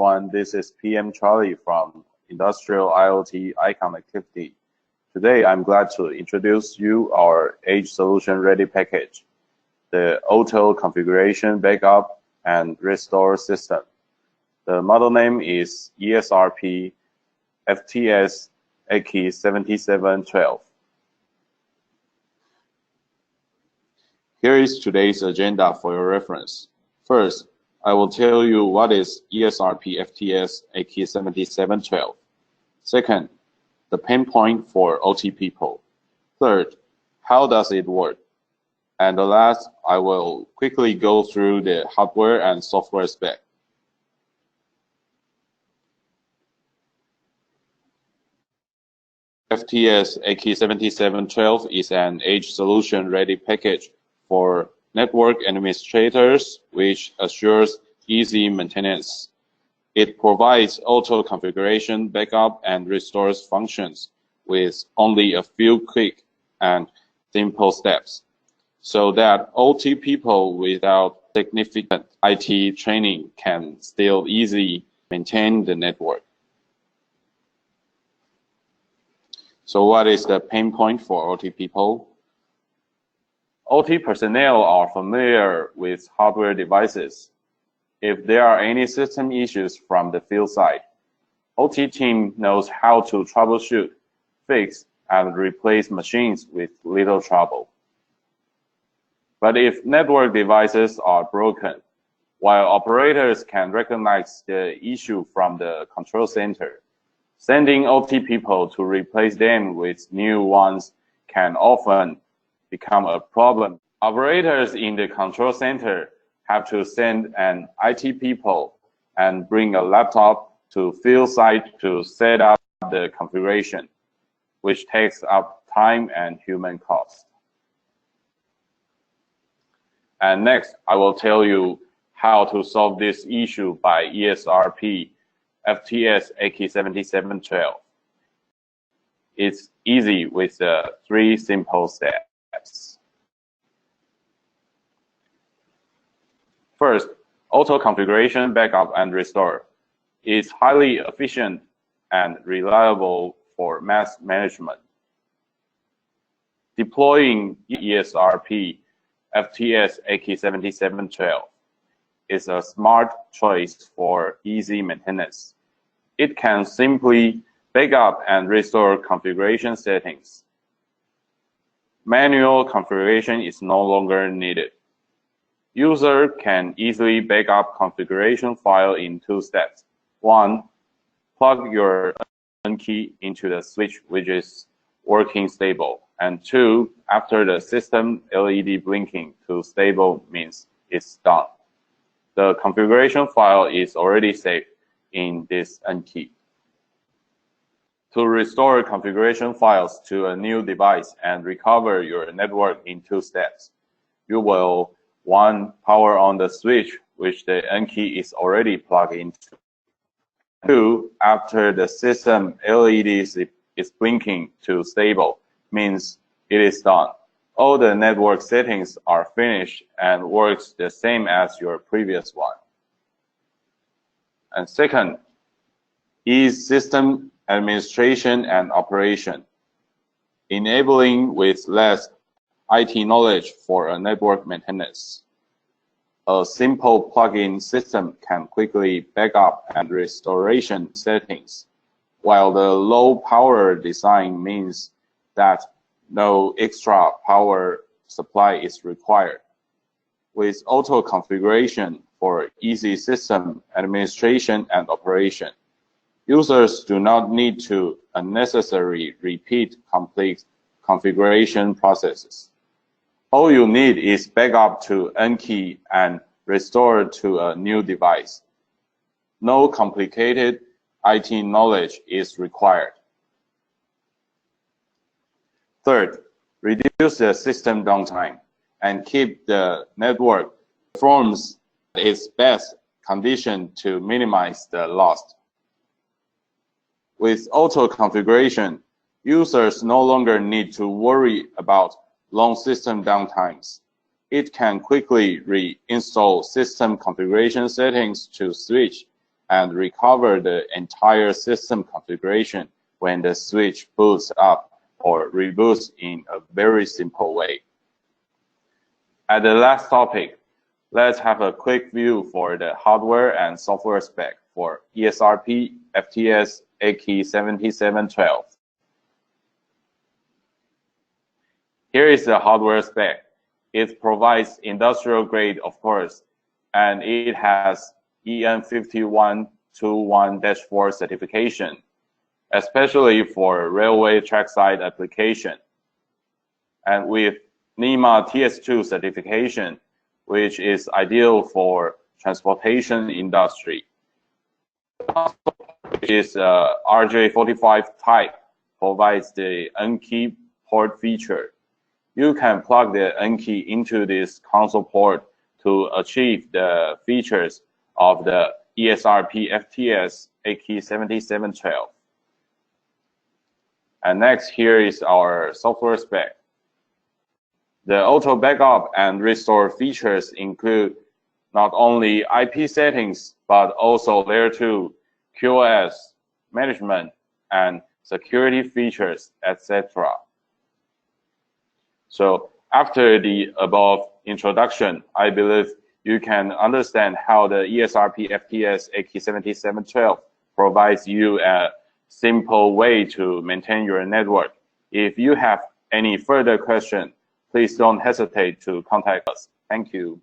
everyone. This is PM Charlie from Industrial IoT iConnectivity. Today, I'm glad to introduce you our Edge Solution Ready package, the Auto Configuration Backup and Restore System. The model name is ESRP FTS AK7712. Here is today's agenda for your reference. First, I will tell you what is ESRP FTS AK7712. Second, the pain point for OT people. Third, how does it work? And the last, I will quickly go through the hardware and software spec. FTS AK7712 is an Edge Solution Ready package for network administrators, which assures easy maintenance. It provides auto configuration, backup, and restores functions with only a few quick and simple steps, so that OT people without significant IT training can still easily maintain the network. So what is the pain point for OT people? OT personnel are familiar with hardware devices. If there are any system issues from the field side, OT team knows how to troubleshoot, fix, and replace machines with little trouble. But if network devices are broken, while operators can recognize the issue from the control center, sending OT people to replace them with new ones can often become a problem. Operators in the control center have to send an IT people and bring a laptop to field site to set up the configuration, which takes up time and human cost. And next, I will tell you how to solve this issue by ESRP FTS AK7712. It's easy with 3 simple steps. First, auto configuration, backup, and restore is highly efficient and reliable for mass management. Deploying ESRP FTS AK7712 is a smart choice for easy maintenance. It can simply backup and restore configuration settings. Manual configuration is no longer needed. User can easily backup configuration file in 2 steps. 1, plug your N key into the switch which is working stable. And 2, after the system LED blinking to stable means it's done. The configuration file is already saved in this N key. To restore configuration files to a new device and recover your network in 2 steps, you will 1, power on the switch which the N key is already plugged into. 2, after the system LED is blinking to stable, means it is done. All the network settings are finished and works the same as your previous one. And second, ease system administration and operation, enabling with less IT knowledge for a network maintenance. A simple plug-in system can quickly backup and restoration settings, while the low power design means that no extra power supply is required. With auto configuration for easy system administration and operation, users do not need to unnecessarily repeat complex configuration processes. All you need is backup to N key and restore to a new device. No complicated IT knowledge is required. Third, reduce the system downtime and keep the network performs its best condition to minimize the loss. With auto configuration, users no longer need to worry about long system downtimes. It can quickly reinstall system configuration settings to switch and recover the entire system configuration when the switch boots up or reboots in a very simple way. At the last topic, let's have a quick view for the hardware and software spec for ESRP FTS ICG.Support. Here is the hardware spec. It provides industrial grade, of course, and it has EN 5121-4 certification, especially for railway trackside application. And with NEMA TS2 certification, which is ideal for transportation industry. Which is RJ45 type, provides the N-key port feature. You can plug the N-key into this console port to achieve the features of the ESRP FTS ICG.Support. And next, here is our software spec. The auto backup and restore features include not only IP settings, but also Layer 2, QoS, management, and security features, etc. So after the above introduction, I believe you can understand how the ESRP FTS ICG.Support provides you a simple way to maintain your network. If you have any further questions, please don't hesitate to contact us. Thank you.